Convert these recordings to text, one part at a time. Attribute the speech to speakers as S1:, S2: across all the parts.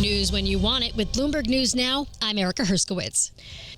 S1: News when you want it with Bloomberg News Now. I'm Erica Herskowitz.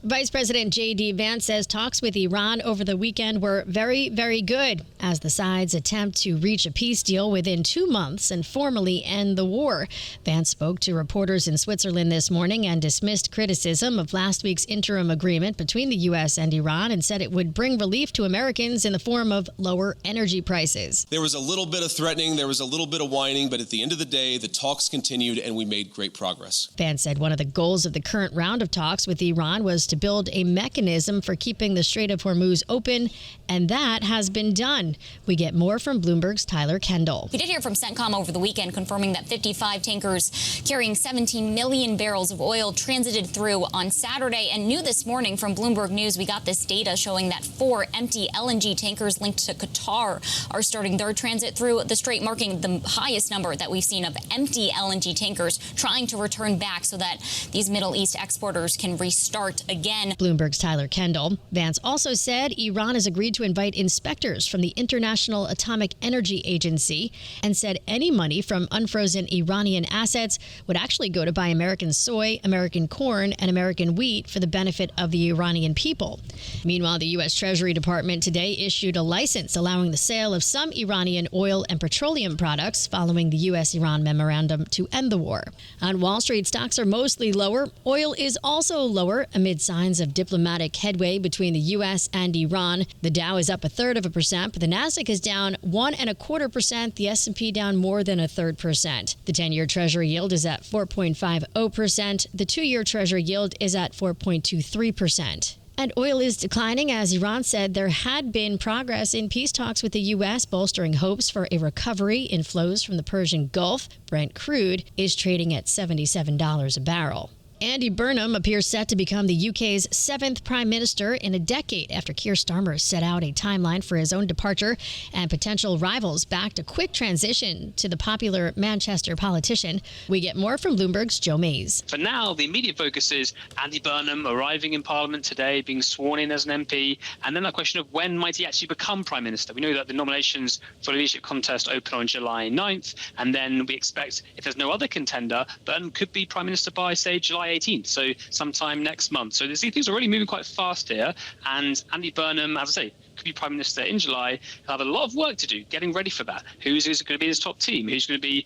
S1: Vice President J.D. Vance says talks with Iran over the weekend were very, very good as the sides attempt to reach a peace deal within 2 months and formally end the war. Vance spoke to reporters in Switzerland this morning and dismissed criticism of last week's interim agreement between the U.S. and Iran and said it would bring relief to Americans in the form of lower energy prices.
S2: There was a little bit of threatening, there was a little bit of whining, but at the end of the day, the talks continued and we made great progress.
S1: Vance said one of the goals of the current round of talks with Iran was to build a mechanism for keeping the Strait of Hormuz open, and that has been done. We get more from Bloomberg's Tyler Kendall.
S3: We did hear from CENTCOM over the weekend confirming that 55 tankers carrying 17 million barrels of oil transited through on Saturday, and new this morning from Bloomberg News, we got this data showing that 4 empty LNG tankers linked to Qatar are starting their transit through the strait, marking the highest number that we've seen of empty LNG tankers trying to return back so that these Middle East exporters can restart again.
S1: Bloomberg's Tyler Kendall. Vance also said Iran has agreed to invite inspectors from the International Atomic Energy Agency and said any money from unfrozen Iranian assets would actually go to buy American soy, American corn, and American wheat for the benefit of the Iranian people. Meanwhile, the U.S. Treasury Department today issued a license allowing the sale of some Iranian oil and petroleum products following the U.S.-Iran memorandum to end the war. On Wall Street, stocks are mostly lower. Oil is also lower amid signs of diplomatic headway between the U.S. and Iran. The Dow is up 1/3%, but the Nasdaq is down 1.25%. The S&P down more than 1/3%. The 10-year Treasury yield is at 4.50%. The 2-year Treasury yield is at 4.23%. And oil is declining as Iran said there had been progress in peace talks with the U.S., bolstering hopes for a recovery in flows from the Persian Gulf. Brent crude is trading at $77 a barrel. Andy Burnham appears set to become the UK's 7th Prime Minister in a decade after Keir Starmer set out a timeline for his own departure, and potential rivals backed a quick transition to the popular Manchester politician. We get more from Bloomberg's Joe Mays.
S4: For now, the immediate focus is Andy Burnham arriving in Parliament today, being sworn in as an MP, and then that question of when might he actually become Prime Minister. We know that the nominations for the leadership contest open on July 9th, and then we expect, if there's no other contender, Burnham could be Prime Minister by, say, July 18th, so sometime next month. So things are really moving quite fast here, and Andy Burnham, as I say, could be Prime Minister in July. He'll have a lot of work to do getting ready for that. Who's going to be his top team? Who's going to be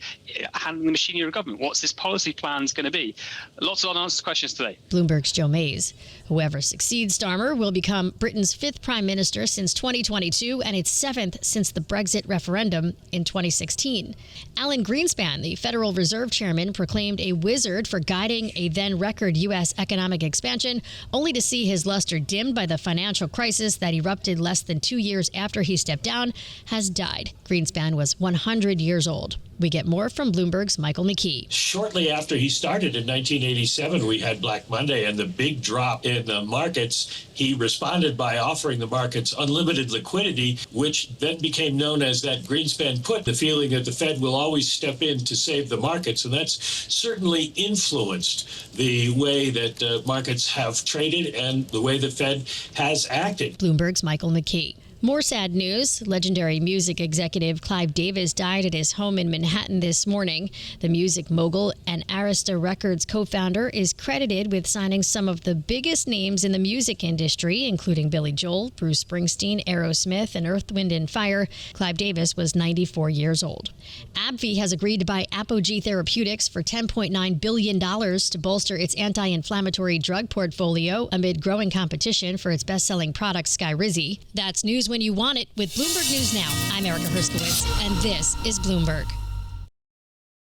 S4: handling the machinery of government? What's his policy plans going to be? Lots of unanswered questions today.
S1: Bloomberg's Joe Mays. Whoever succeeds Starmer will become Britain's 5th Prime Minister since 2022 and its 7th since the Brexit referendum in 2016. Alan Greenspan, the Federal Reserve Chairman, proclaimed a wizard for guiding a then-record U.S. economic expansion, only to see his luster dimmed by the financial crisis that erupted less than 2 years after he stepped down, has died. Greenspan was 100 years old. We get more from Bloomberg's Michael McKee.
S5: Shortly after he started in 1987, we had Black Monday and the big drop in the markets. He responded by offering the markets unlimited liquidity, which then became known as that Greenspan put, the feeling that the Fed will always step in to save the markets. And that's certainly influenced the way that markets have traded and the way the Fed has acted.
S1: Bloomberg's Michael McKee. More sad news. Legendary music executive Clive Davis died at his home in Manhattan this morning. The music mogul and Arista Records co-founder is credited with signing some of the biggest names in the music industry, including Billy Joel, Bruce Springsteen, Aerosmith, and Earth, Wind & Fire. Clive Davis was 94 years old. AbbVie has agreed to buy Apogee Therapeutics for $10.9 billion to bolster its anti-inflammatory drug portfolio amid growing competition for its best-selling product, Skyrizi. That's news when you want it with Bloomberg News Now. I'm Erica Herskowitz, and this is Bloomberg.